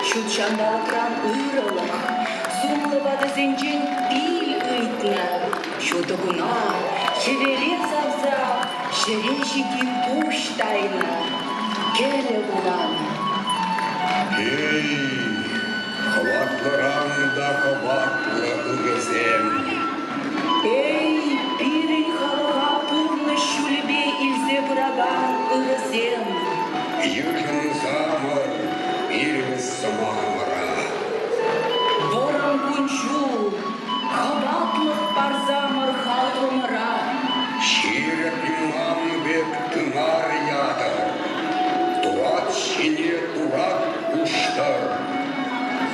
Чучандалкран ырылык, сумлывады зенчен пил ыйтна. Шутыгуна, шевере савза, шерешики пуштайна. Келе булан. Эй, хватлыран да хватлы ыгызем. Эй, пирень халыға пурны шулебе илзе бұраган ыгызем. Южын замыр, иріміз сымағымыра. Ворон күншу, хабатлық бар замыр халғымыра. Ширеп имам бек тыңар ядыр. Туат шине турат уштыр.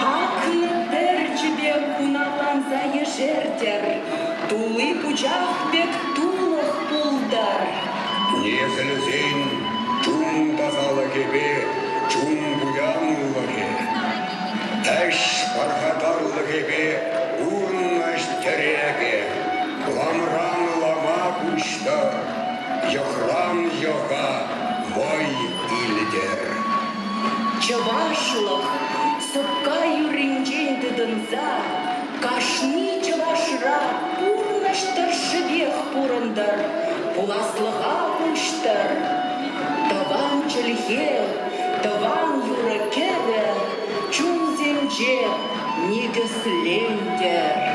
Акны терчебе куналанса ешертер, тулы пучах бек тулық пулдар. Незілізен чун тазалы кебе, чун буянлы ке. Әш пархатарлы кебе, урнаш тереке. Ламран лама куштыр, йохран йога, мой илдер. Чавашлық, сыпка юринчен тыдынса, кашни чавашра пурнаштыр шыбех пурындар, пуласлыға пуштыр. Таван чілхе, таван юракеве, чун земче негіслендер.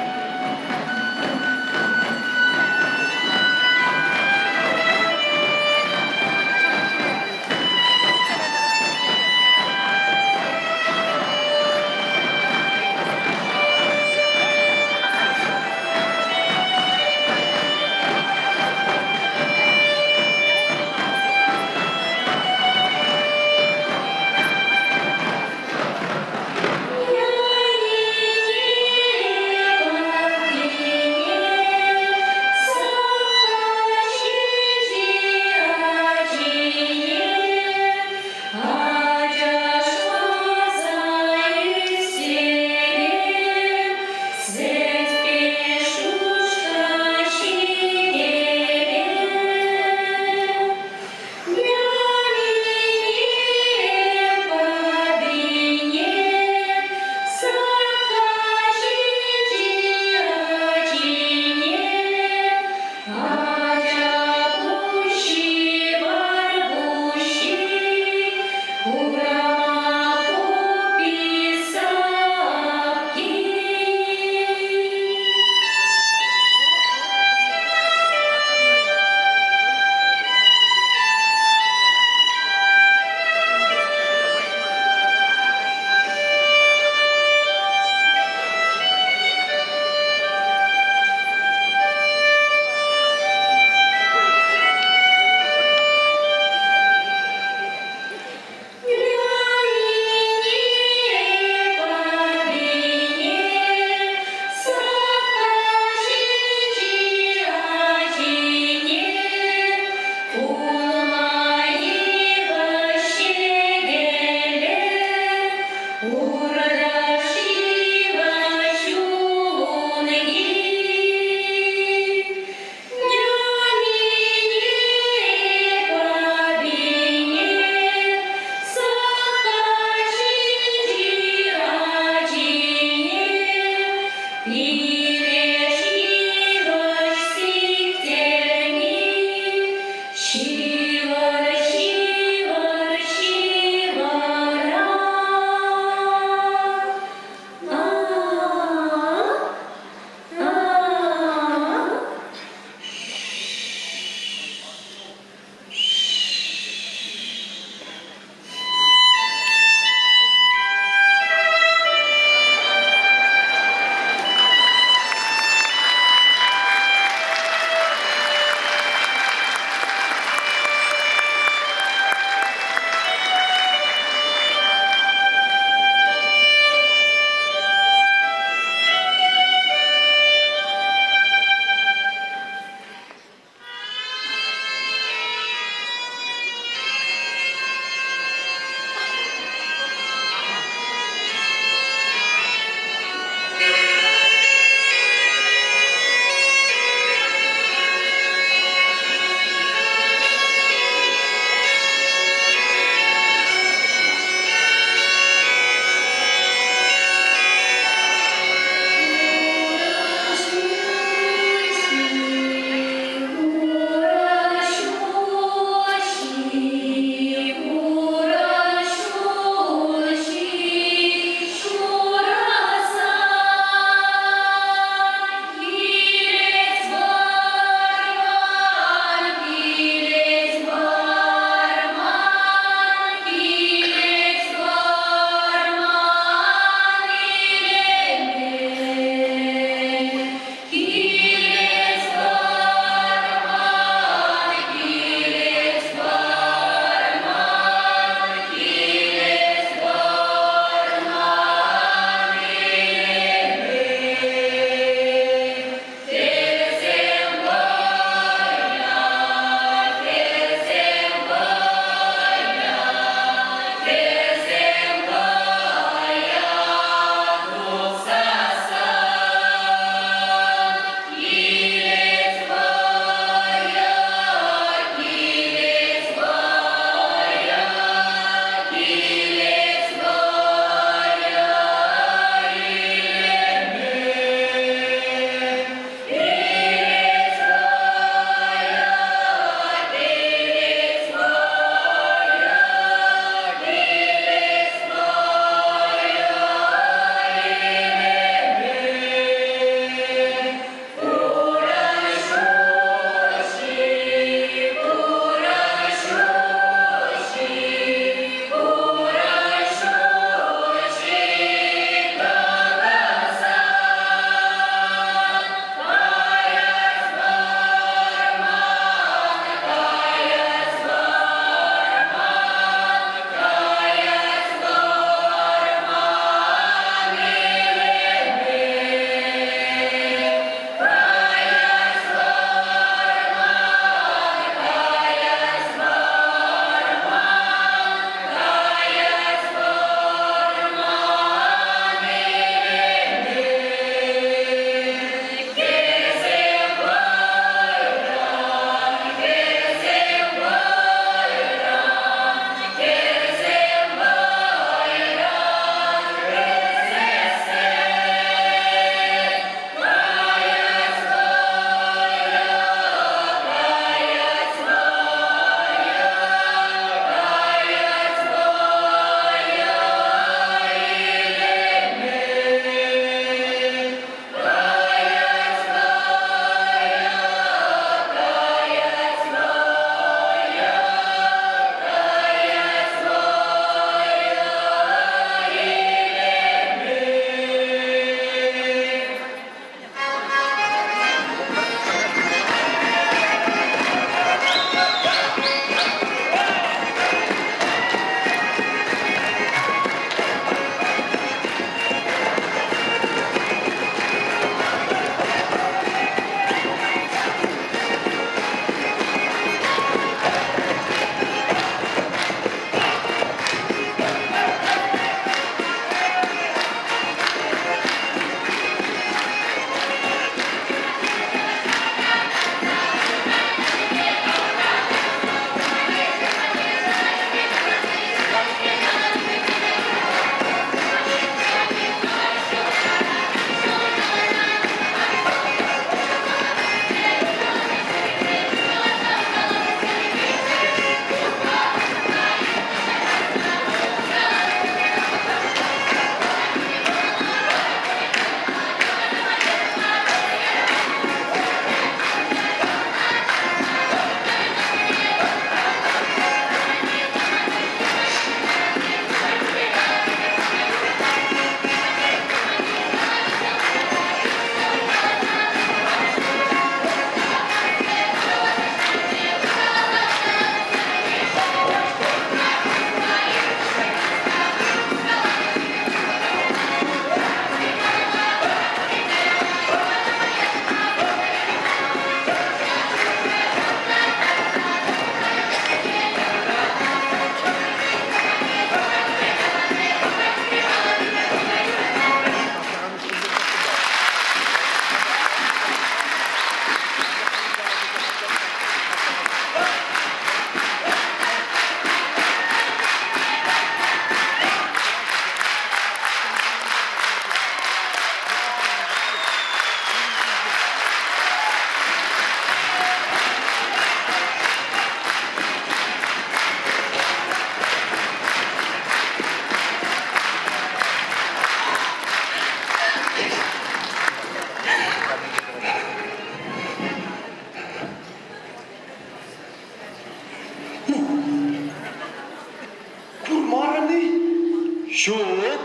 Жоқ,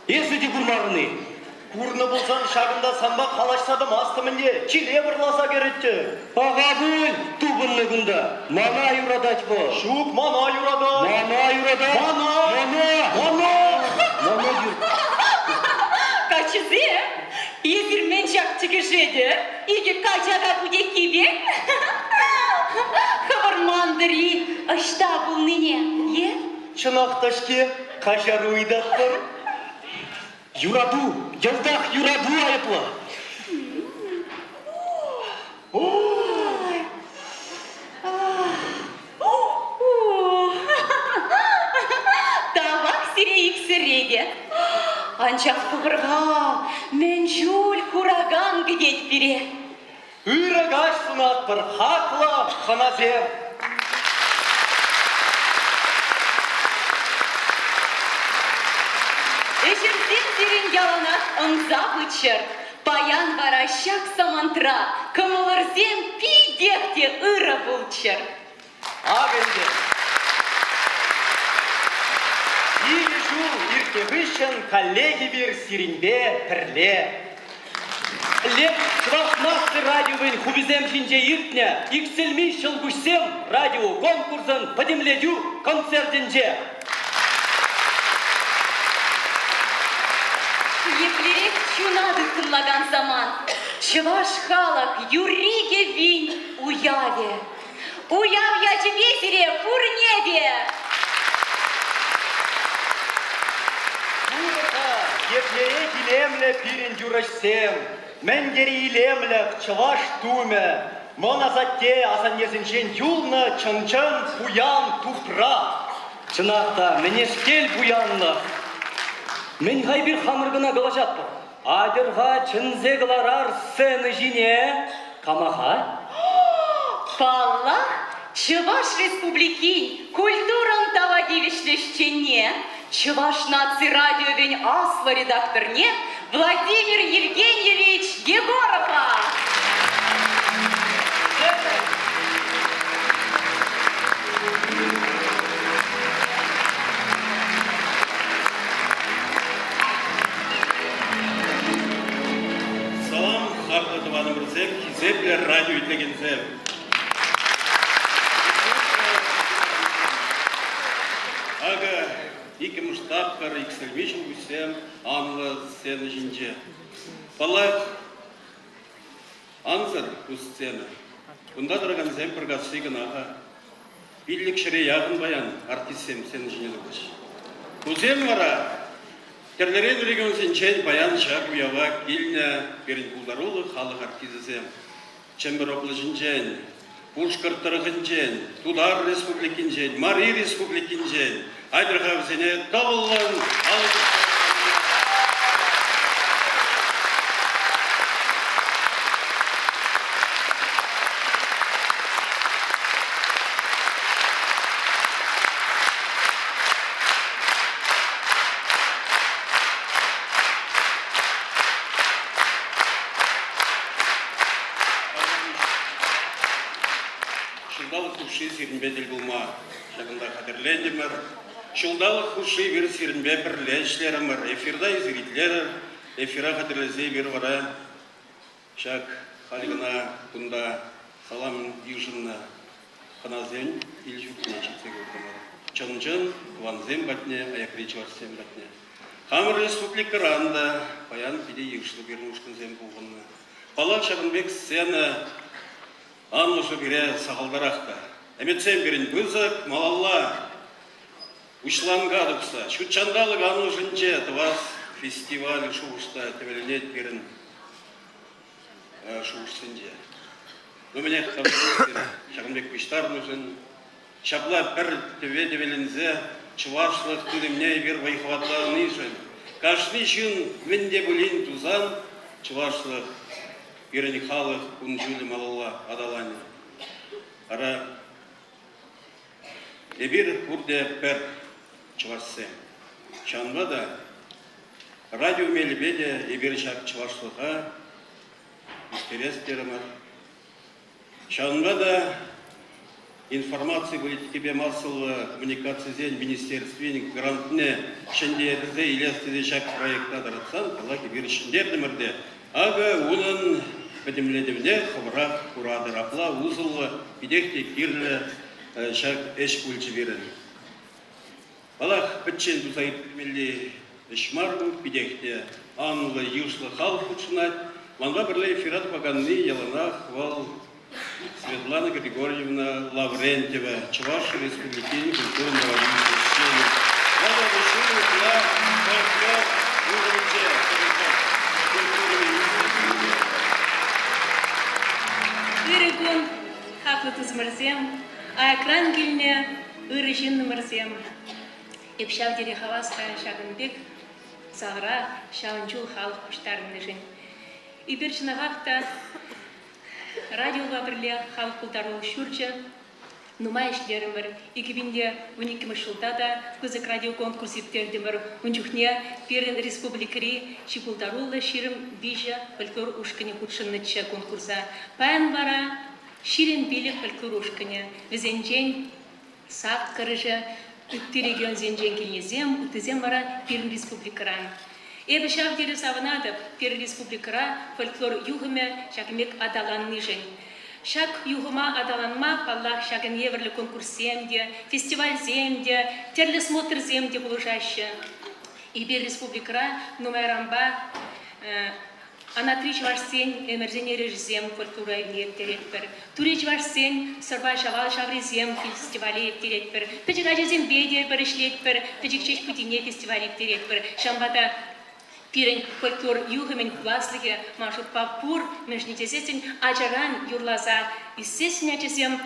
есуде күрмағыны. Курны болсан шағында самба қалашсадым астымынде, келе бірласа керетті. Аға бұл, тубынны күнді. Мана юрадать бұл. Шук мана юрада. Мана юрадать. Мана юр. Качызе, езірмен жақ тігішеді, еге качаға буде кебек. Хабармандыри, ашта бұл ныне, е? Чынақташке қажар ойдақ бар. Юраду, елдақ юраду айыплы. Табақ сирейік сіреге. Анчақ пұғырға мен жул кураган гідет бере. Үрігаш сынат бір хақла қаназем. Эшерден зерен яланат ыңза бычыр. Паян варащак самантра, кымылырзен пидекте ыры бұлчыр. Агенде. Игі жул иркебішін коллеги бір сиринбе пірле. Леп швахнақты радиовын хубизем жинже иртне, икселми шылгушсем радио конкурсын подемледю концертінже. Еплерек чунады тымлаган заман. Чываш халак юриге винь уяве. Уяв я тебе сире фурневе. Бурата, еплере илемле пирин юрашсем. Мәндері илемле чываш туме. Мона затте азанезінчен юлны чынчын буян тупра. Чынақта, менешкел буянлы. Мен ғайбір хамырғына ғылажат бұл. Адырға чынзе ғыларар сцены жине. Камаға? Паллах, Чываш республики культуран тавадивишлещене, Чываш наци радиовень асла редакторне Владимир Евгеньевич Егорова. Салам, хақлы мырзем, кизеплер радио итлегензем. Ага, ике муштапкар, иксельмишін күсем, анлы сцена жинже. Балақ, анзыр бұл сцена. Бұнда дырған зем пыргасыйгын аға. Биллік шыре яғын баян, артисем сені жинелі көш. Кузем вара, терлерен үреген сенчен баян шақ уява келіне берін бұлдарулы халық артизізем. Чембер оплы жинчен, Пушкар тұрғынчен, Тудар республикинчен, Мари республикинчен, Айдырға өзіне тавылын алып. Шылдалық құши сирінбе дел бұлма, жағында қадірлендімір. Шылдалық құши бір сирінбе бірлешлерімір. Эфирда изгритлер, эфира қадірлезе бір вара. Шак қалығына бұнда салам южынна қаназен илжүкіне жетсек өтімір. Чын-чын кванзем батне, аяқречі варсем батне. Хамыр республика ранда, паян пиде южлы бір мұшқынзем бұлғынна. Палақ шағынбек сцена Анлышы бире сағалдарақта. Әметсен бірін бұзық, малалла, ұшланғадықса, шүтчандалық анлышынче тұвас фестивалі шуғышта тәвелінет бірін шуғышсынче. Өміне Шағынбек Бештарнышын, шабла бір тәвелінзе, чывашлық түдімне бір вайхватларыны үшін. Қашны үшін менде бұлін тузан, чывашлық Ирани халық күнжүлі малалла адаланы. Ара ебір үрде пәр чывашсем. Чанбада радио мелібеде ебір шақ чывашлыға интерес берімір. Чанбада информации политики массового коммуникации зен министерстве грантне шендерде илестеде шак проектта даратсан Аллахи бир шендердемерде ага унын бедемледемне хабра курадыр апла узылы бидехте кирле шак эш кульчы берен Аллах бітчен бұзайып білмелі ішмарғы бидехте анлы юшлы халық ұчынат манға бірле эфират паганны яланах вал Светлана Григорьевна Лаврентьева, Чуваш Республики культурного министерства. Надо решить для фольклор уровня Иригун хаклы тызмырзем, а экран гильне ырыжин мырзем. Епшав дере хаваска шагынбек, сағыра шаунчул халық құштарын жын. Иберчинағақта радиоға бірле халық құлдару шүрчі, нумай ішлерім бір. 2012 жылда да күзік радио конкурс ептердім бір. Үнчухне перін республикари шипулдарулы ширім бижа фольклор ушкіне худшыннычы конкурса. Паян бара ширин билік фольклор ушкіне. Візенжен сақ кырыжы, үтті регион зенжен келнезем, үттізем бара перін республикаран. Эбі шақ дері савынадып, пер республикара фольклор юғыме шақымек адаланны жын. Шақ юғыма адаланма паллах шағын еверлі конкурс земде, фестиваль земде, терлі смотр земде бұлыжашы. Ибер республикара нумайрамба анатри чварсен эмерзене режизем фольклора евтеретпір. Тури чварсен сырба шавал шаврезем фестивалі евтеретпір. Пәчік ажазем бейдер бір ішлетпір, пәчік чеш пүтіне фестивалі евтеретпір. Шамбада пирен фольклор югымен класслыге маршрут папур межнитесесен ажаран юрлаза иссесен ачесем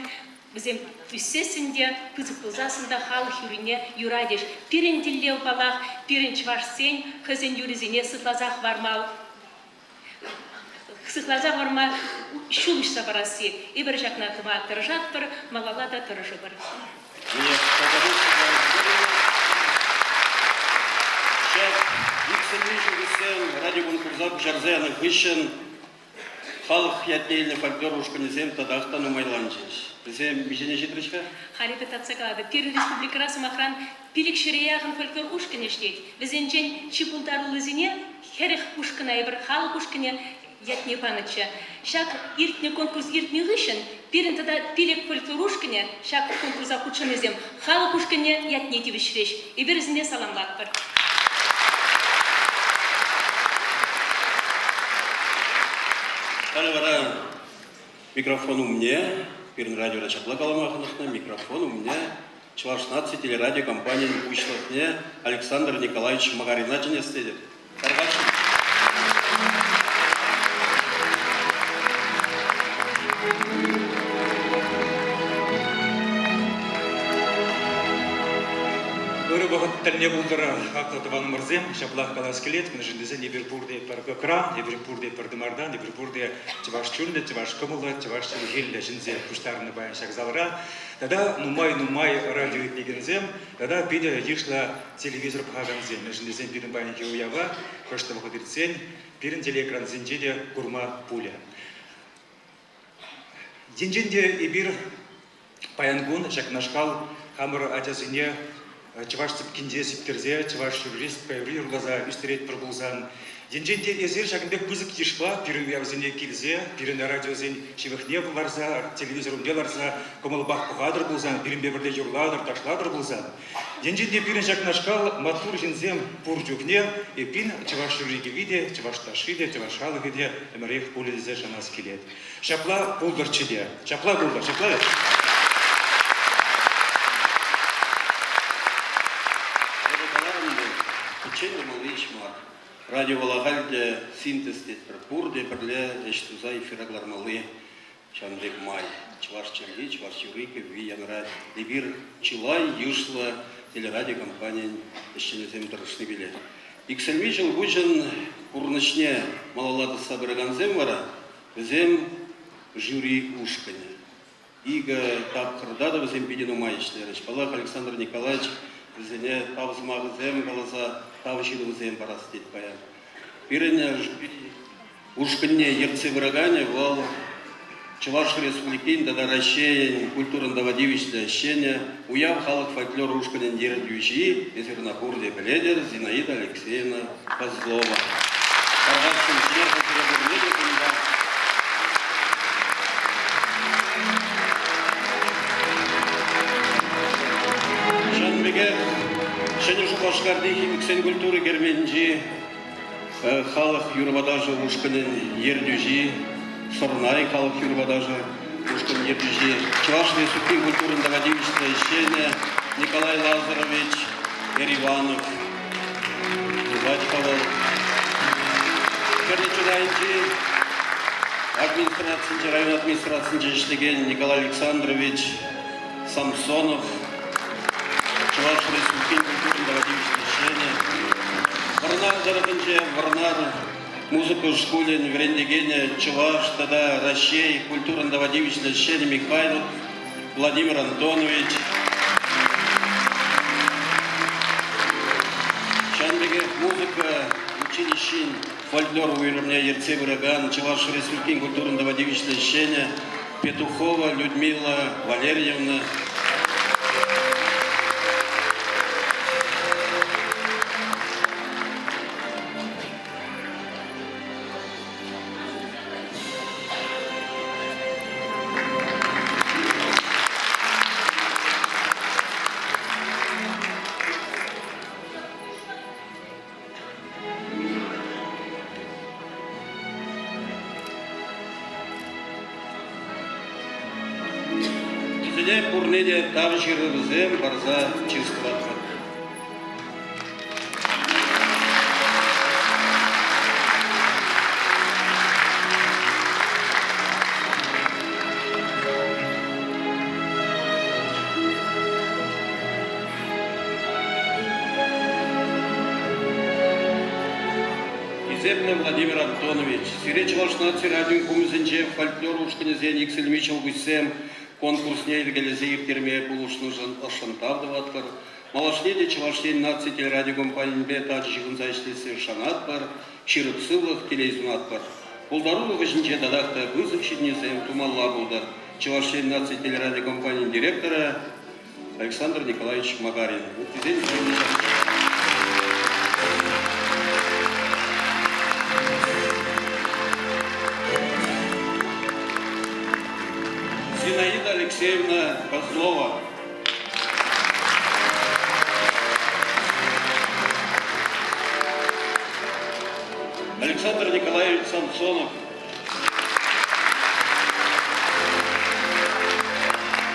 бізем иссесенде пызык пылзасында халық юрине юрадеш пирен диллев балах пирен чварсен хызен юризине сытлазах вармал шулышса барасы ибір жақна кыма тыржаттыр малала да тыржы бір. Ради конкурса жарзаяны вышен халық ятнеліне фольклор ушканезем тадақтану майланчеш. Бізем бежене жетірішка? Харипет атсагады. Пирин республикара сумахран пилик ширеяғын фольклор ушканештейд. Бізенчен чипулдарулызине херех ушкана ебір халық ушкане ятне паныча. Шак иртне конкурс иртне вышен, пирин тада пилик фольклор ушкане, шак конкурса худшанезем халық ушкане ятне тивишреш. Иберізіне саламлат бір. Алевара, микрофон у меня, перед радио Рачапла Галамахановна, микрофон у меня, Чваршнадци телерадиокомпания Учлатне Александр Николаевич Магариначин стедет. Тәліне бұлдыра қақлы бағын мұрзем, шаплақ қалас келет, күні жүндізі Небірбурде паркокран, Небірбурде пардымардан, Небірбурде чываш чүрлі, чываш кымылы, чываш чүлгелі жінзе күштарыны баян шақзалыра. Тада нумай радио етнегензем, тада педе ешла телевизор пағанзем, жүндізен пирін баян кеуява, көшті мұқыдырцен, пирін телеэкран зенжеде курма пуля. Денженде ебір паянгун, шақнашқал, хамыр ажазыне, чываш цыпкинде сиптерзе, чываш юрист пәйри ұрлаза үстерет бір бұлзан. Денженде езер шагынбек бұзық ешпа, пирін уявзене келзе, пирін радиозен шевіхне бұларза, телевизорымде ларза, комылбақ бұғадыр бұлзан, пирін бебірде юрладыр, ташладыр бұлзан. Денженде пирін шакнашкал, матур жінзем пұр жүкне, епин чываш юриге виде, чываш ташиде, чываш халығыде, әмірек полизе жанас келет. Шапла бұлдырчыде, шапла бұлдыр, шапла. Радио Валагальде синтез детпір пурде бірле эштуза эфираглар малы чандек май. Чваш чанги, чваш юрики, виянра. Дебир чилай юшла телерадиокомпания эштенезем тұрышны билет. Иксельми жыл бұжын курнышне малалады сабыраганзем вара, бізем жюри ушкане. Ига тапқырда да бізем беден умайышлері. Шпалах Александр Николаевич бізіне тавзымағызем қаласа тавшилузем барас дейді баян. Пиріне ушканне ерце вырагане вал Чуваш Республикин, тогда Россия, культурно водивичное ощущение, уяв халық фольклор ушканен дердюжи, Эзернапурде Беледер, Зинаида Алексеевна Козлова. Паргатским членом Серебряного кунда. Шанбеге, шәне шубашкарды химиксен культуры герменджи, халық юрбадажы ушканен ердюжи, Сорнай халық юрбадажы ушканен ердюжи, Чуваш Республикин культурно водивичное ощущение, Николай Лазарович Ериванов, Зубачкова, Керничудайнчи, район администрации иштеген Николай Александрович Самсонов, Чуваш Республикин культурно водивичное ощущение, Варнар Зарабинже, Варнар, музыку школен, Врендегене, Чуваш, тогда Россия, культурно водивичное ощущение Михайлов Владимир Антонович, Шанбеге, музыка, училище, фольклор уровня Ерце Бураган, Чуваш Республикин культурно водивичное ощущение Петухова Людмила Валерьевна, Пурнеде Тавжирызем Барза Чистоватка. Изебный Владимир Антонович, Сиреч Вашнаци Радио Кумзенче, фольклор Ушканезен Иксельмичел Гусем, конкурс не легализиев терме булушну ашантавдываткар. Малашнеде Чавашнен наци телерадиокомпания бета аджигунзайштеси шанаткар, Ширыпсылых телеизнаткар. Булдару выжинче дадахта вызывщиднесем тумалла булдар. Чавашнен наци телерадиокомпания директора Александр Николаевич Магарин. Зинаида Алексеевна Козлова. Александр Николаевич Самсонов.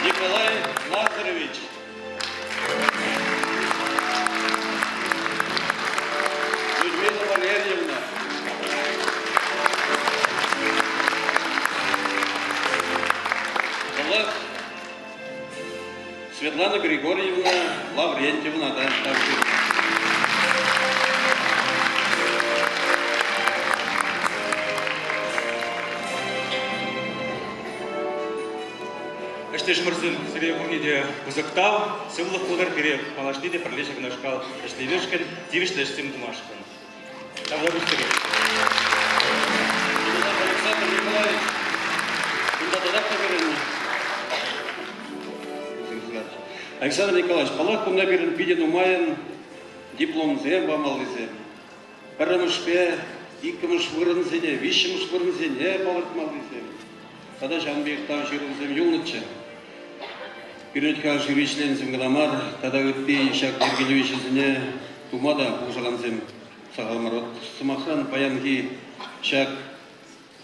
Николай Лазаревич. Людмила Валерьевна. Светлана Григорьевна Лаврентьевна, да, так же. Эштеш мырзын Серебряный Бузыктау, сыллық удар пере Малашниде прилежек нашкал, Эшлевешкен, Дивишлештем Думашкан. Тогда быстрее. Александр Николаевич, куда туда повернем? Александр Николаевич, палак кумна берен пиден умайын диплом зем бамалызем. Карамышпе, иккымыш вырынзене, вишімыш вырынзене балыртмалызем. Тогда Жанбек там жирынзем юлнычы. Передка жиришлензем грамар, тогда өтпей шак Ергелевичізіне тумада бұлжағанзем сағалмарот. Сымахан паянги шак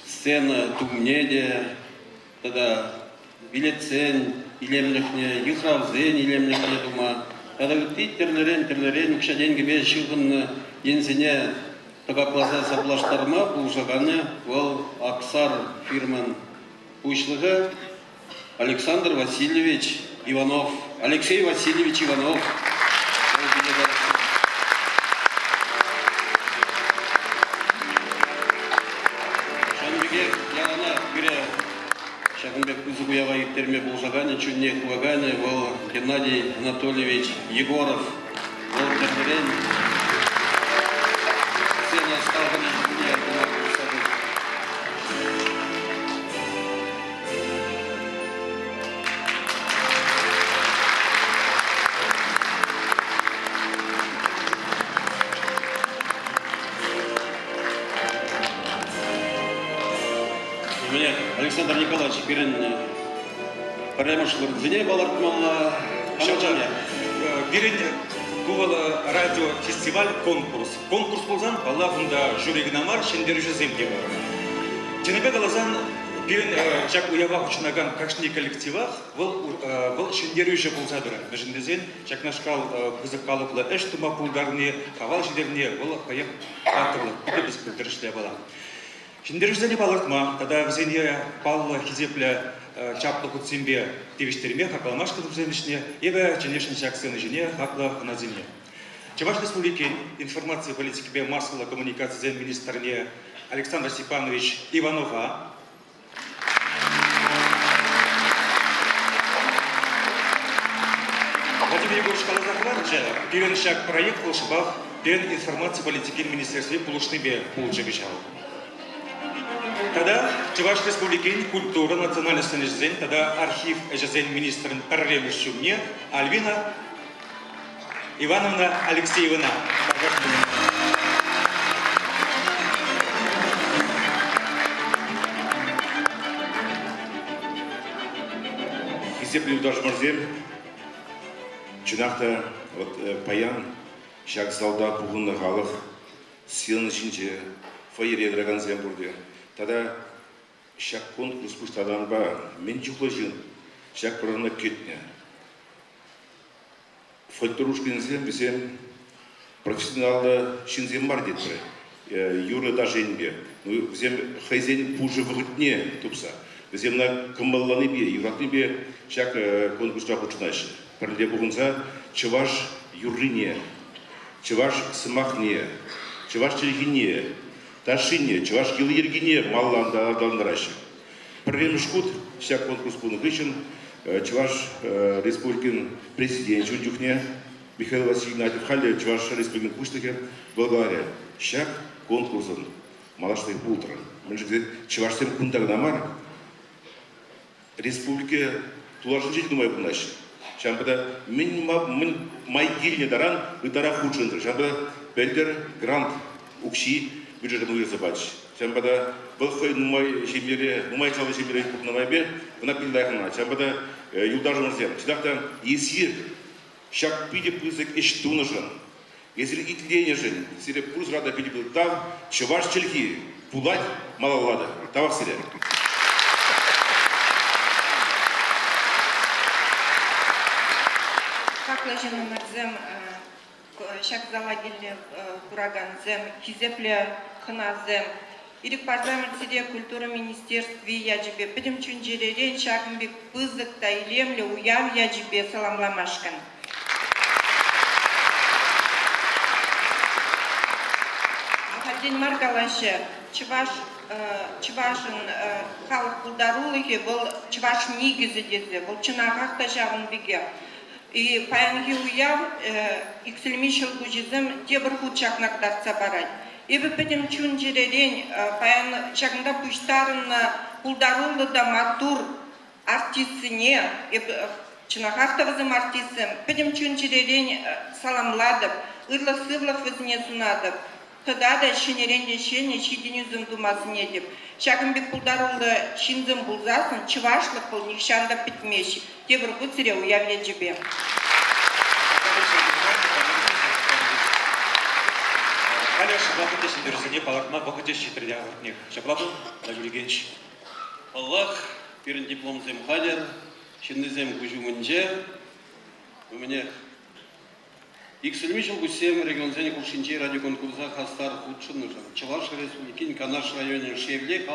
сцена тумнеде, тогда билетсен, илемлехне, юхравзен, илемлехне дума. Тогда өтпей терлерен, үкшаден гебе шылғынны ензіне тағапласа саплаштарма бұлжағаны ол Аксар фирман ушлығы Александр Васильевич Иванов. Алексей Васильевич Иванов. Шанбеге яғана бире Шағынбек Кузыбуяға ептерме болжағаны, чүнне куаганы, ол Геннадий Анатольевич Егоров. Ол тәрдерен сені асталғаны жүзіне әркіна Александр Николаевич, берен премышлар зене балартмалла. Берен бұл радиофестиваль конкурс. Конкурс болсан, бала бұнда жүрегін амар, шендері жүземде бар. Женебек алазан берен жак уявақ үшінаган кашни коллективах, бұл шендері жүз болса дұрын. Біжіндезен, жакнашқал күзік қалықлы әш тұма пұлдарыне, қавал жедеріне, бұл қайық қатырлы, бүті біз күлдірішлі бала. Шендері жүзіне балыртма, тада бізене баллы хизеплі чаплы құтсембе девиштеріме хақаламашқы түзенішіне, ебі женешін шақсыны жене хақлы қыназыне. Чуваш Республики информации политики бе массовой коммуникации министріне Александр Степанович Иванова. Владимир Егорович Калазахварджа, перен шаг проект Волшебах, перен информации политики министерстве Пулушны бе Пулчебичал. Тогда Чуваш Республики культура национальности нежзень, тогда архив эжезень министрын Пәррем Шумне Альвина Ивановна Алексеевна. Есеплеу даже морзем, чынақта паян, шак залда бұғынны қалық, сыйлын ішінше, фойер едіраған зем бұрды. Тада шак конкурс пұштадан ба, мен жүқлы жын, шак бұрына кетіне. Фольторушкинзем бізем профессионалды шинзем бар деді. Юры да женбе. Бізем хайзен пужы вғытне тұпса. Бізем на кымбалланы бе, юратны бе шак конкурсқа пұчынайшы. Пірле бұғынса чываш юрыне, чываш сымақне, чываш челгине, ташине, чываш келі ергине малланда алдандырашы. Пірле мұшқут шак конкурс бұны күшін Чуваш Республикин президент Чундюхне Михаил Васильевич Халли, Чуваш Республикин Пуштаке, благодаря. Щак конкурсом малашный пултра. Мы же говорим, Чуваш тем кунтагнамар Республике тулажын жил думай бұнайшы. Шампада мен майгильне даран вытара худшындыр. Шампада бәлдер грант укши бюджетом уезабач. Шампада был хой нумай шемере, нумай чалы шемере купнамай бе, вона пилдайхана. Шампада юлдажы мырзем. Чидақта есі шак пиде пызык эштуны жын. Если итлене жын, сире пуз рада пиде был тав, чываш челхи, пулать малалада. Тавах сире. Хаклажын мырзем, шак залагиле кураган зем, хизепле хыназем, Ирик парламентсиде культура министерстве яжибе пидим чунжеререн шагынбек пызыкта илемле уям яжибе саламламашкан. Ахаддин маргалашы чывашын халық пулдарулығы бұл чываш негізі деді, бұл чынағақта жағынбеге. И паянги уям иксельмишел гужизм дебір худшақнақтарца барай. Ебі пәдім чүн жеререн паян шағында пұштарына пұлдарулы да матур артисіне, чынағақтавызым артисім, пәдім чүн жеререн саламладып, ұрлық-сывлық візіне сунадып, қыда да шенерен дешене шиден үзім думасын едіп. Шағынбек пұлдарулы шинзім бұлзасын, чывашлық бұл нишанда бітмеші, дебір ғұтсыре уяв ежібе. Аляш, вақыты сендерізіне палатма вақыты шетірде ағыртнек. Шаплабы, Владимир Евгеньевич. Аллах, перен диплом зем хадер, шендезем күжу мүнже, у меня Иксельмишел гусем регион зене кушинче радиоконкурса хастар худшын нужен. Чуваш Республикин, Канаш районе Шевле,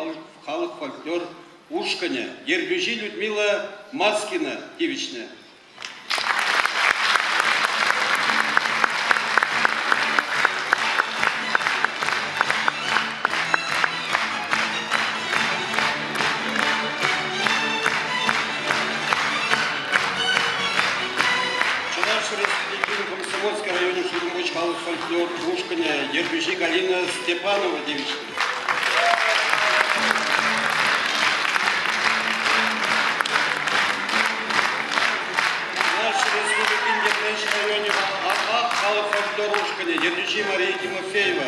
халық фольклор, Ушканя, Ергюжи Людмила Маскина, девичная. В районе Шеремоч, халық фольклор, Ушканя, Ергюжи Галина Степанова, девичная. В районе халық фольклор, Ушканя, Ергюжи Мария Тимофеева.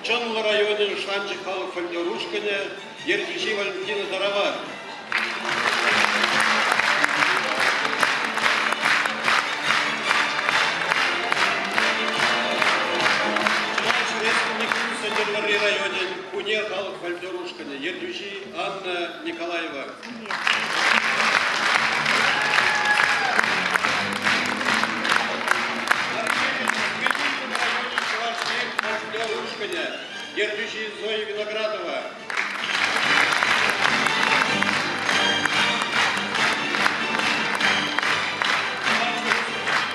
Чонлы районын Шанчы халық фольклорушкане Ертюши Валентина Дарова. Республиканы районын Куне халық фольклорушкане Ертюши Анна Николаева. Ертюши Зоя Виноградова.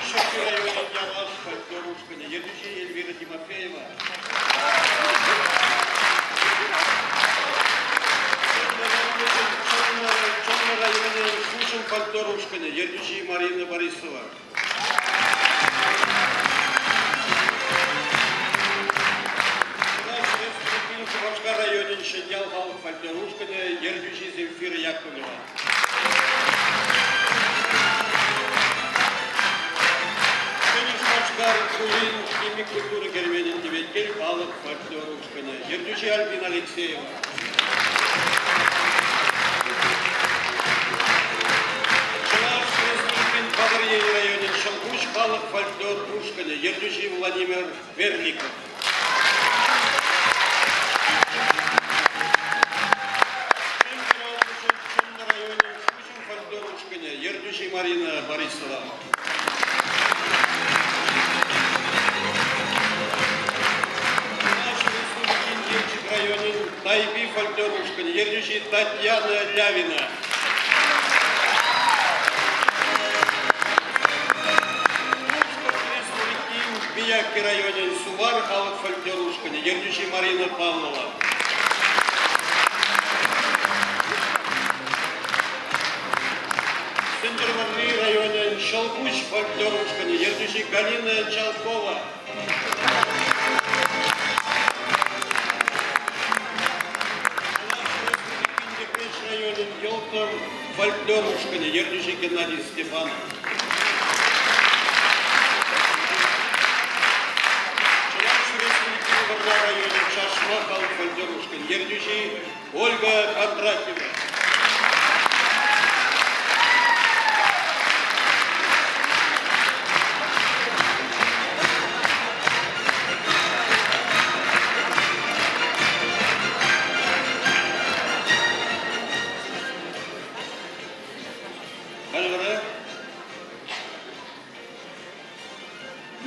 Шоки района Ялаш, фольклорушкане Ертюши Эльвира Тимофеева. Чонлы районы Шушин фольклорушкане Ертюши Марина Борисова. Районен Шендял халық фольклорушкане Ертюши Земфира Яковлева. Шенишмашкар Кулин Химик культуры Герменин Тибеткель халық фольклорушкане Ертюши Альбина Алексеева. Чуваш Республикин Бадарьей районен Шалгуш халық фольклорушкане Ертюши Владимир Верликов. Ертюши Марина Борисова. Наш республикин Ельчик районын Тайби фольклорушкане Ертюши Татьяна Лявина. Республикин Бияки районын Сувар халық фольклорушкане Ертюши Марина Павлова. Центральный район Шалгуш фольклорушкане Ертюши Галина Чалкова. Район Елтор фольклорушкане Ертюши Геннадий Степанов. Районе Чашма халық фольклорушкане Ертюши Ольга Кондратьева.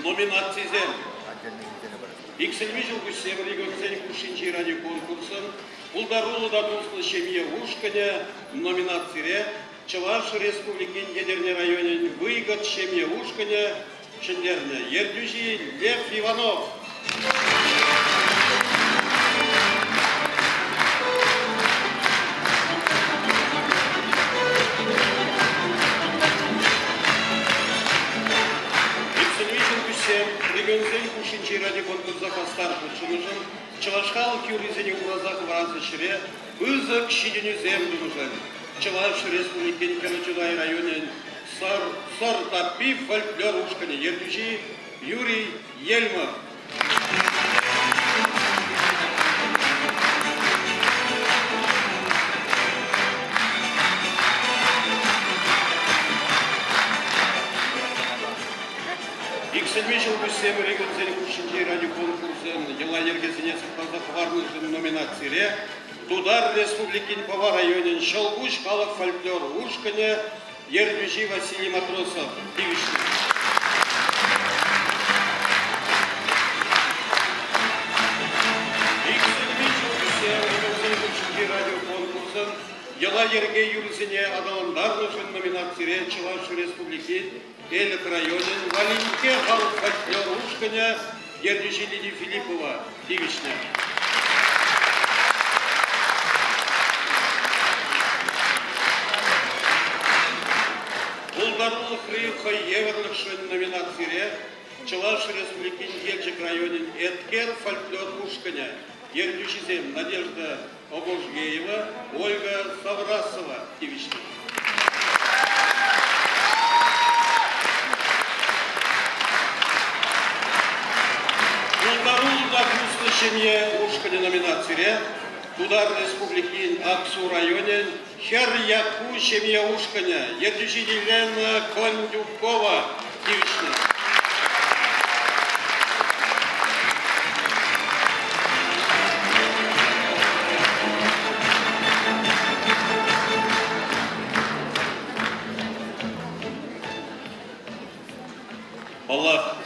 Номинациязен. Иксельмижил Гусевригов цень Кушинчи ради конкурсом. Улдарулы дадуслы шемье ушканя номинацире. Чаваш республикин Ядерный районе выгод шемье ушканя Шендерня. Ертюши Лев Иванов. Регионзен Кушинчи ради конкурса Хастар Кушинужин, Чавашхал Кюризени Уразах Вразышеве, Узак Щиденю Землюжин, Чаваш Республикин Карачудай районе Сортапи фольклорушкане Ертюши Юрий Ельмов. Иксельмишел Гусем Регионзен Кушинчи ради конкурса Дела Ергезенец Казахварных номинацире, Тудар Республикин Пава районе Шалгуш халық фольклор Ушкане Ертюши Василий Матросов. Иксельмишел Гусем Регионзен Кушинчи ради конкурса Дела Ерге Юрзене Адаландарных номинацире Чуваш Республики Элек районе Валинке халық фольклор Ушкане Ертюши Лидия Филиппова. Тивичня. Улдарулы Хрыевха Еверлыкшин номинацире Чуваш Республикин Ельчик районе Эткер фольклор Ушкане Ертюши Зем Надежда Обожгеева, Ольга Саврасова. Тивичня. вишенье ушкане номинации Тудар Республики Аксу районе хер яку семья ушканя Erdücü Елена Кондюкова девичная. Allah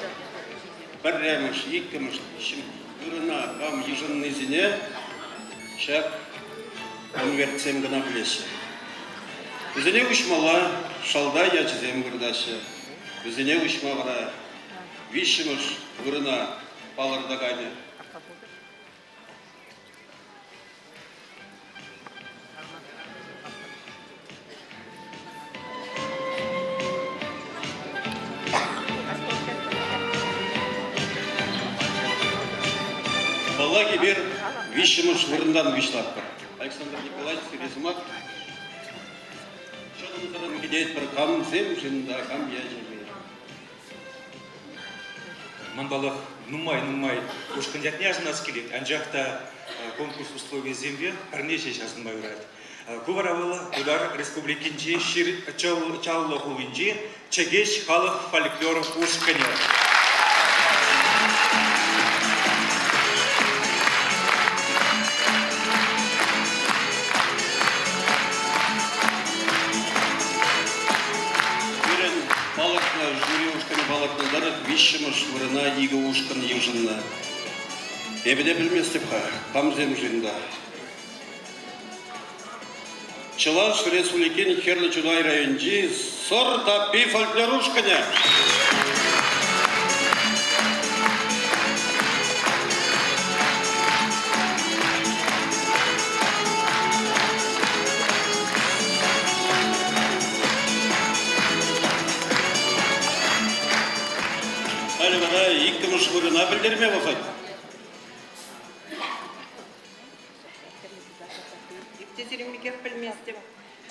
бірреміш, екіміш, үріна, қам ежінні зіне, шак конвертсем гына білесі. Үзіне үшмала, шалда ячызем ғырдашы. Үзіне үшмағыра, вишіміш, үріна, палырдағаны. Бала кебер вишіміш вырындан вишлаппыр. Александр Николаевич Резумак шағынзырын кедет бір қам зем жында қам яжығы. Манбалық нумай ушкандят няжнас келет, анжақта конкурс условия зембе бірнеше жазынмай ұрайды. Куваравылы Тудар Республикинче шир чаллы хулинче чегеш халық фольклор ушканя. Вишіміш вырына егі ушқын ежінна. Эбеде білместіп қа, қамзем жында. Чылаш Республикин Херлы Чудай районжи сор таппи фольклор ушқыня. Ikimiz vuruna bildirme vakit. Екатеринбеков білместім.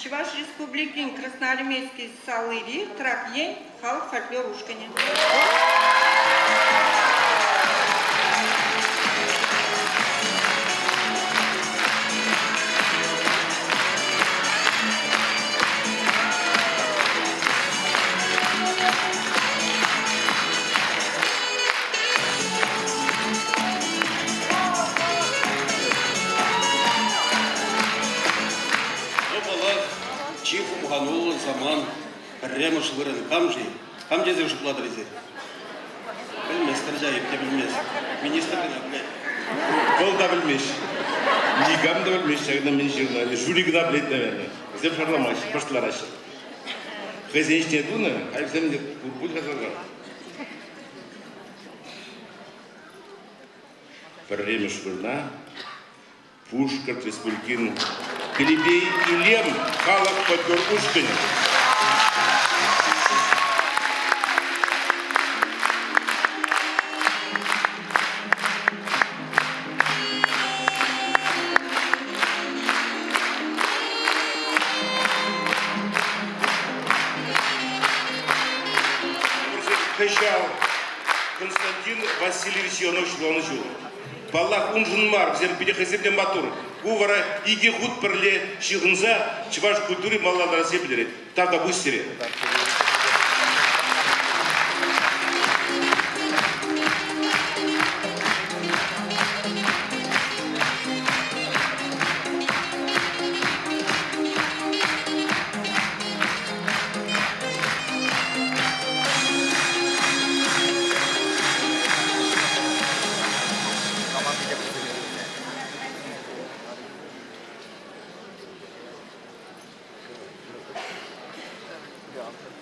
Чуваш Республикин Красноармейский Салыри, Тракьень, халық фольклор ушкане. Ханулы заман ремыш вырын камжи, кам дезе уже кладырызе. Білмес, Кыржаев, те білмес. Министр гына білет. Ол да білмеш. Нигам да білмеш, жағына мен жирна. Жюри гына білет, наверное. Зем шарламаш, паштылар ашы. Хазеншне дуна, ай зем де курбуль хазалар. Бір ремыш вырна, Пушкарт Республикин Клебей и Лем халық фольклор ушканя. Кышал Константин Васильевич Янович Ланжул. Баллах унжынмар, зем педехаземде матур. Увара иги худ перле шигынза, чваш культуры малладар землери. Тага быстере. Yeah.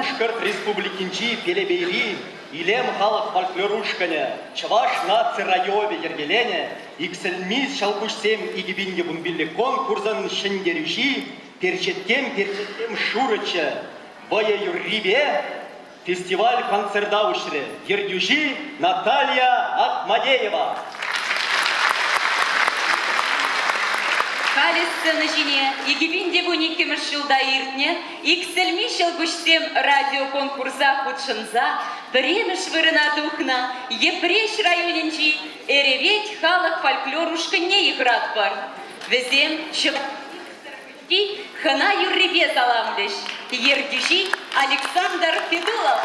Башкорт республикинчи пелебейли, илем халық фольклорушкане, чаваш наци райове ергелене, иксельмиз шалкушсем игибинге бумбилли конкурсан шендерюши, перчеттем шурыча, боя юррибе, фестиваль концерта ушре, ердюши Наталья Ахмадеева. Хали сценажине, егибинде буникемеш жылда иртне, иксельми шалгушсем радио конкурса худшынза, Премеш вырына тухна, епреш районенчи, эреветь халық фольклорушкыне играт бар. Везем чываки хана юррибе заламлеш, ердюши Александр Федулов.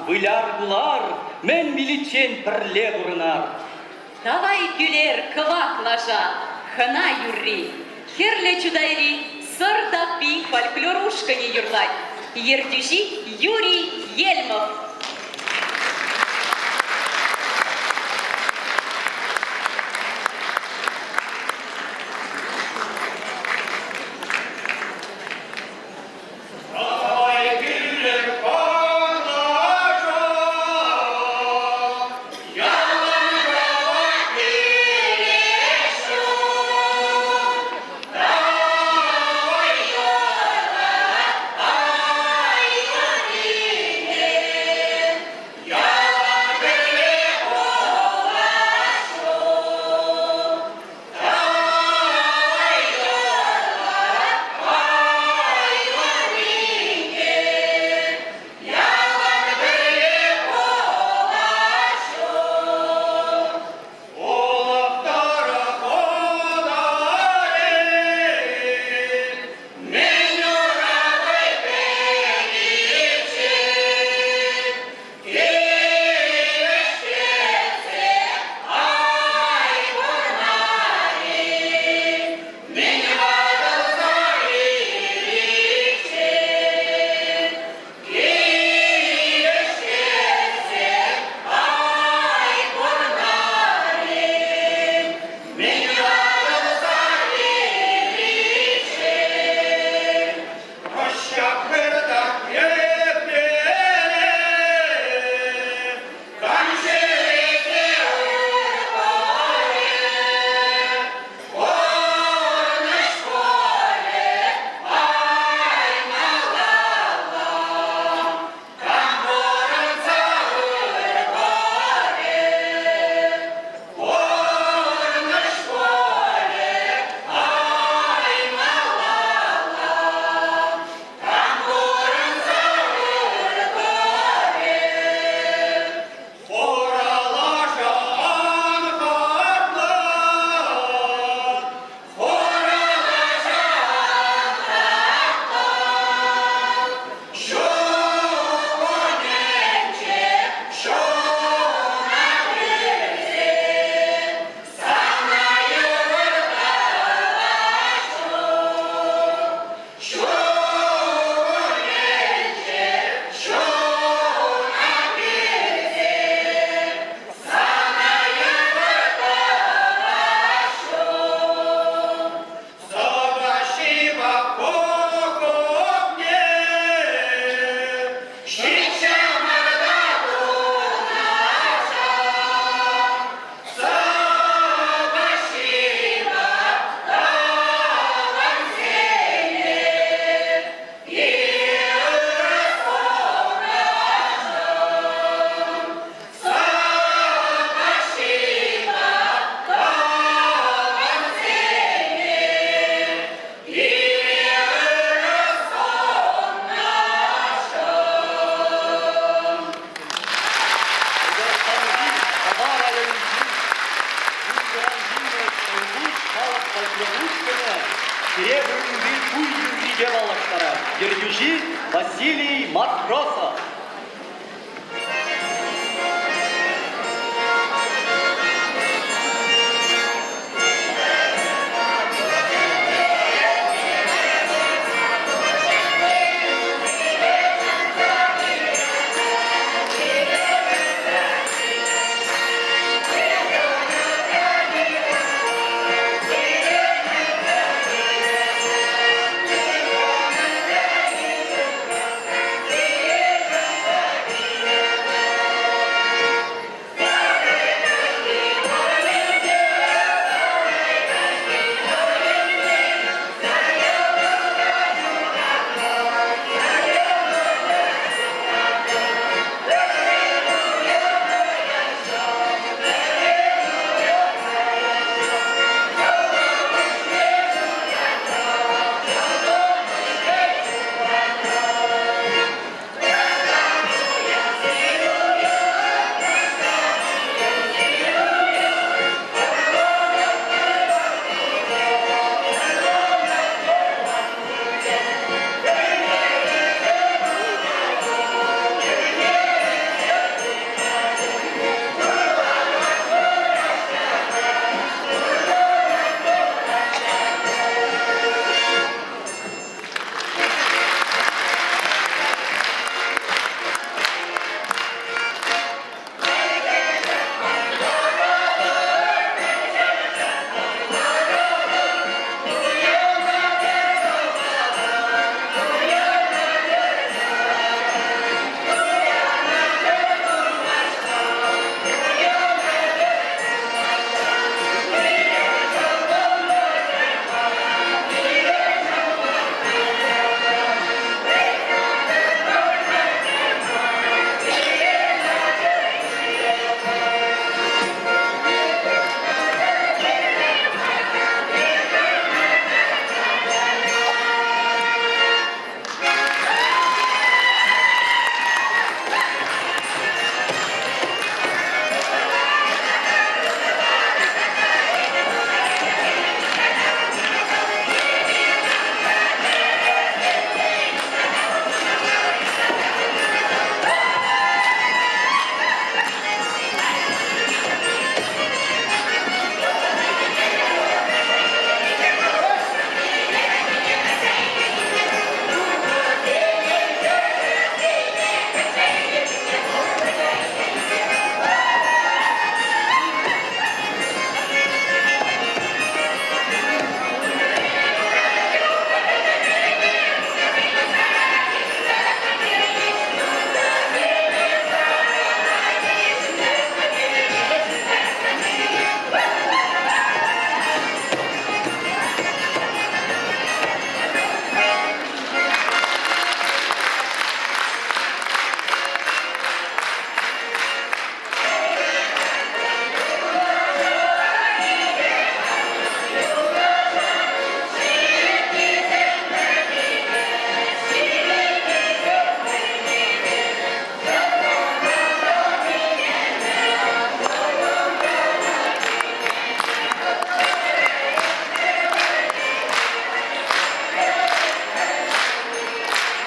Выляр булар, мен биличен пірле бұрынар. Давай күлер кывак лажа, хана юрри, херле чудайри, сыр таппи фольклорушкане юрлай. Ердюжи Юрий Ельмов. матроса.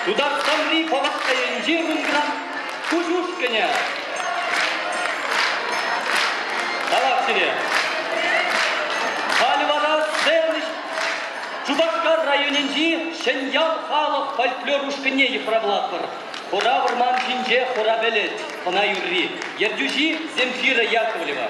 Тудавстанли поваттайын жирунграм кужушканя. Давапсине. Хальвара сценыш Чубашкар районенжи Шеньял халық фольклорушкане ефравлатпыр. Хора вырман жинже хора белет, хона юрри. Ердюжи Земфира Яковлева.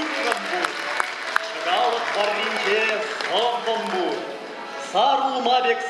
утром бу. Шыралық барринче сордом бу. Сарылма бек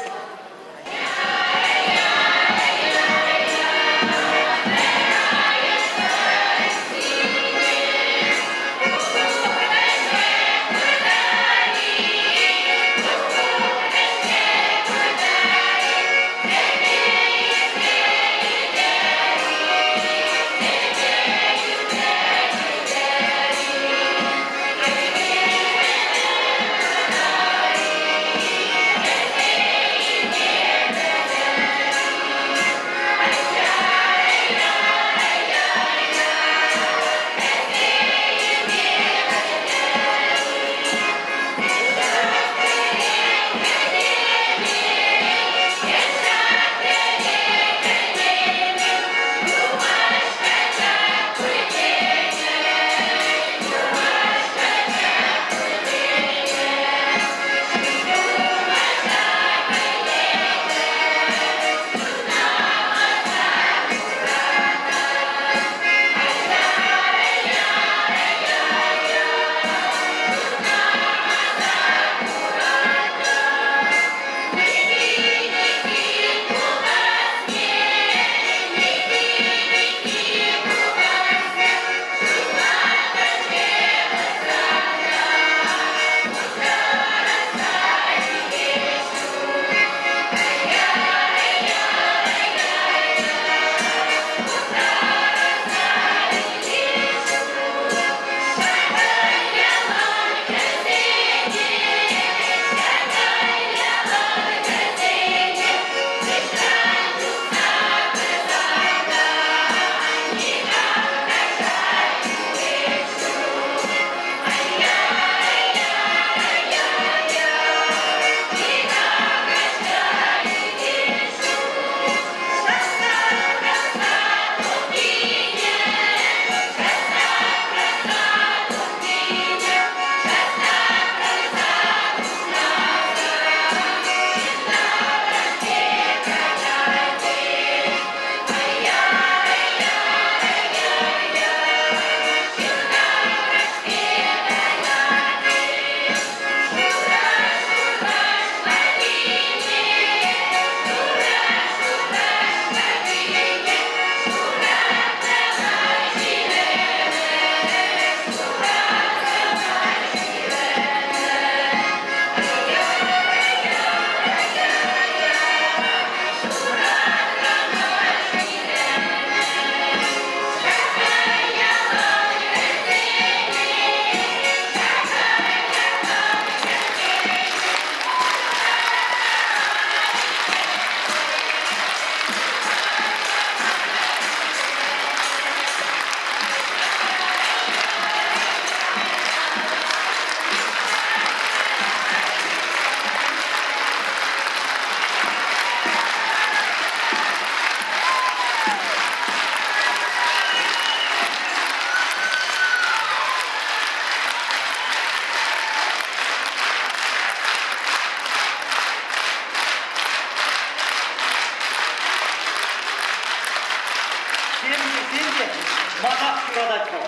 мана шурадать кал.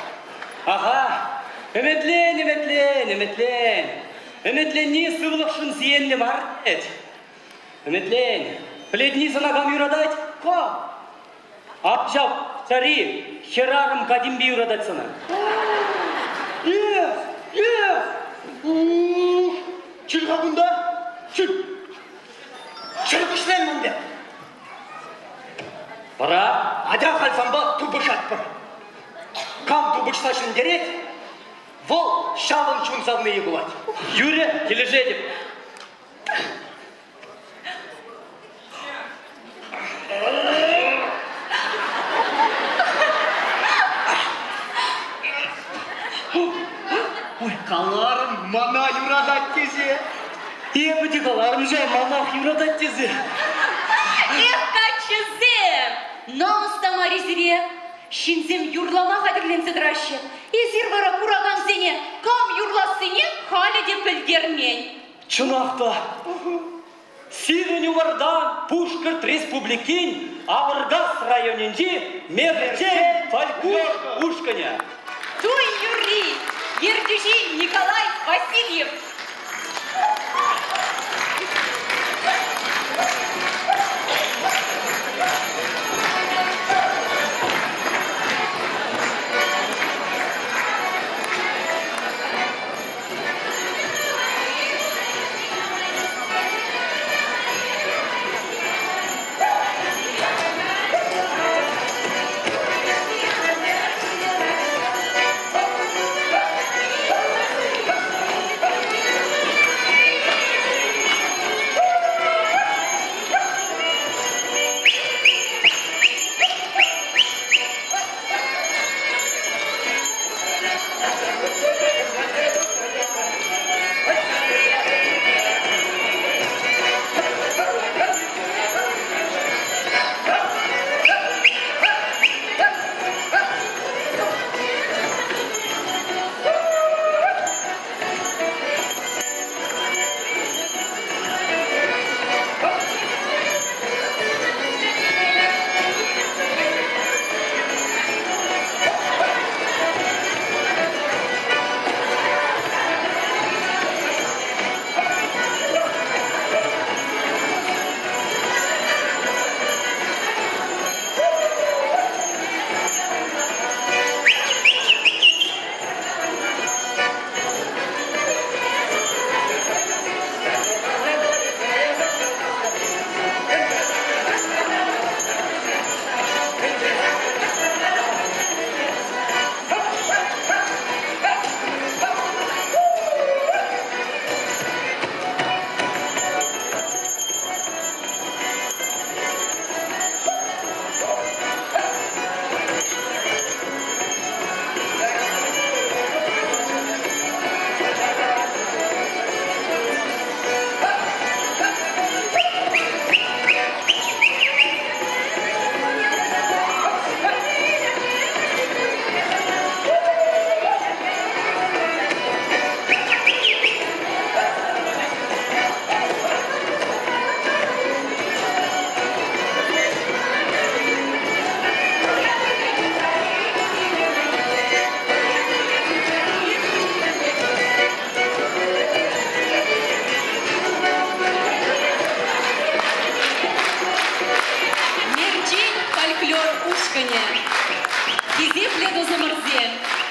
Ага, үмітлен. Үмітлен не сывлықшын зиенлі бар әд. Үмітлен, білетні санағам юрадать? Ко? Апжап, цари, херарым кадимби юрадать сана. Чүлға бұнда? Чүлгішлен мұнда. Бара, ада қалсамба тубыш атпыр. Кам тубышсашын дерек, вол шалын чунсавны егулать. Юре, кележедіп. Ой, қаларым мана юрадат тезе. Ебіде қаларым жа мана юрадат тезе. Наустама резере, шинзем юрлама қадірленсе дырашы. Езір бара құраған сене, кам юрласыне халі деп білдермен. Чынақта. Сирен ювардан Пушкарт республикин Авыргас районенде мерчен фольклор ушканя. Туй юри, Васильев.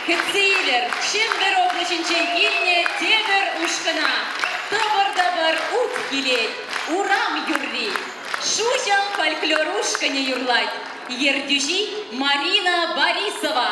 Кецейлер, шембер оплаченчен илне тебер ушкына. Табыр-дабыр ут келет, урам юрри. Шучан фольклор ушкане юрлайт. Ердюжи Марина Борисова.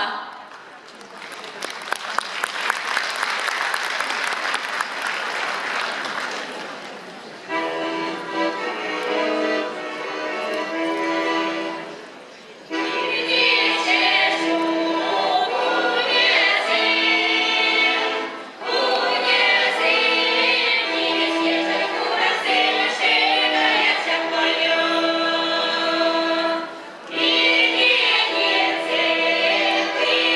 Thank you.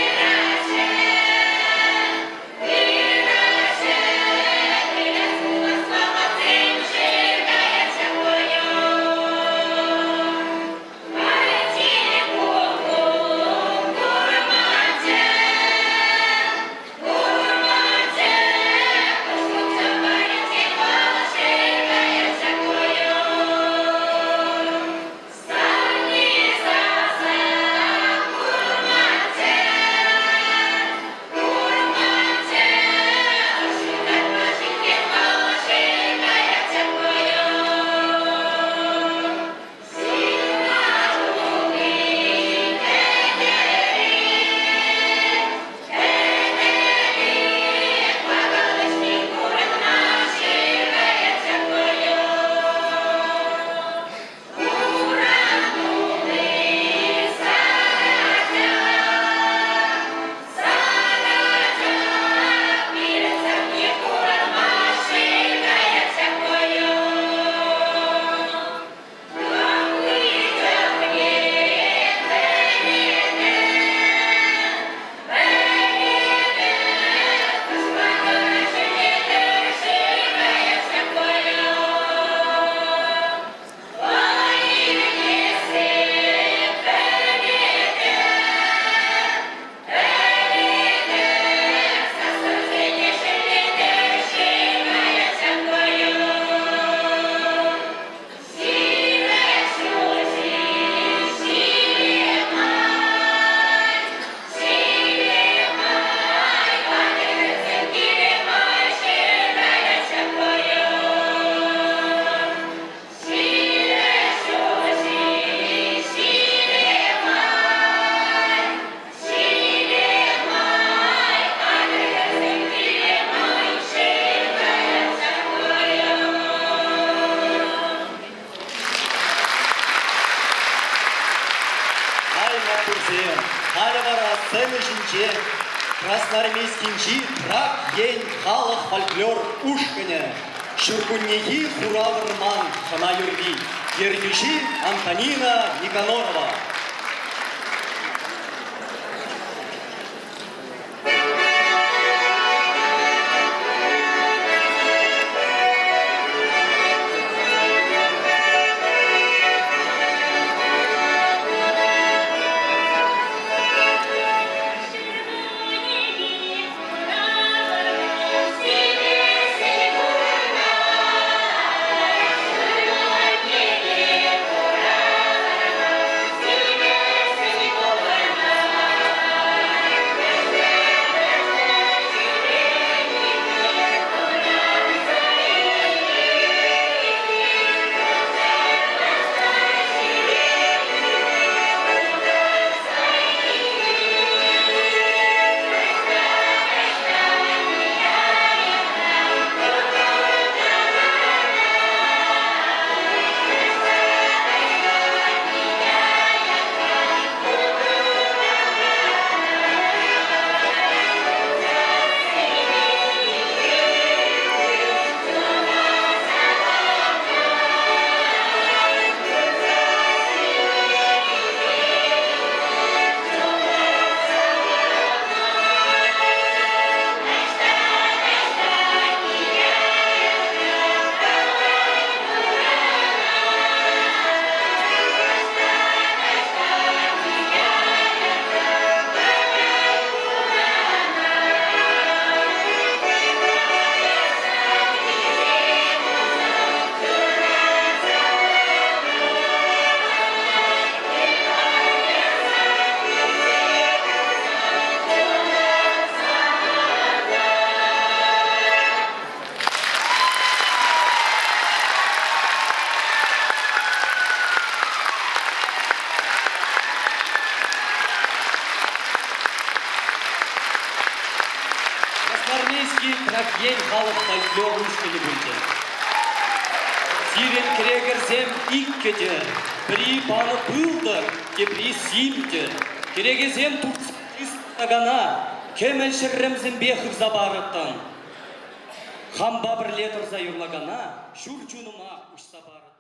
Красноармейскинчи трак ень халық фольклор ушкіне. Шүргүннеги хуравырман хана юрги. Ергюши Антонина Никанорова. Красноармейский трак ень халық фольклор ушкіне бүлді. Сирен керегерсем иккеде, при паны пылды, кепри симді. Керегезем турцистагана, кемел шырремзен бехів забарыттан. Хамба бір летр зайырлагана, шүрчуныма ұшса барыттан.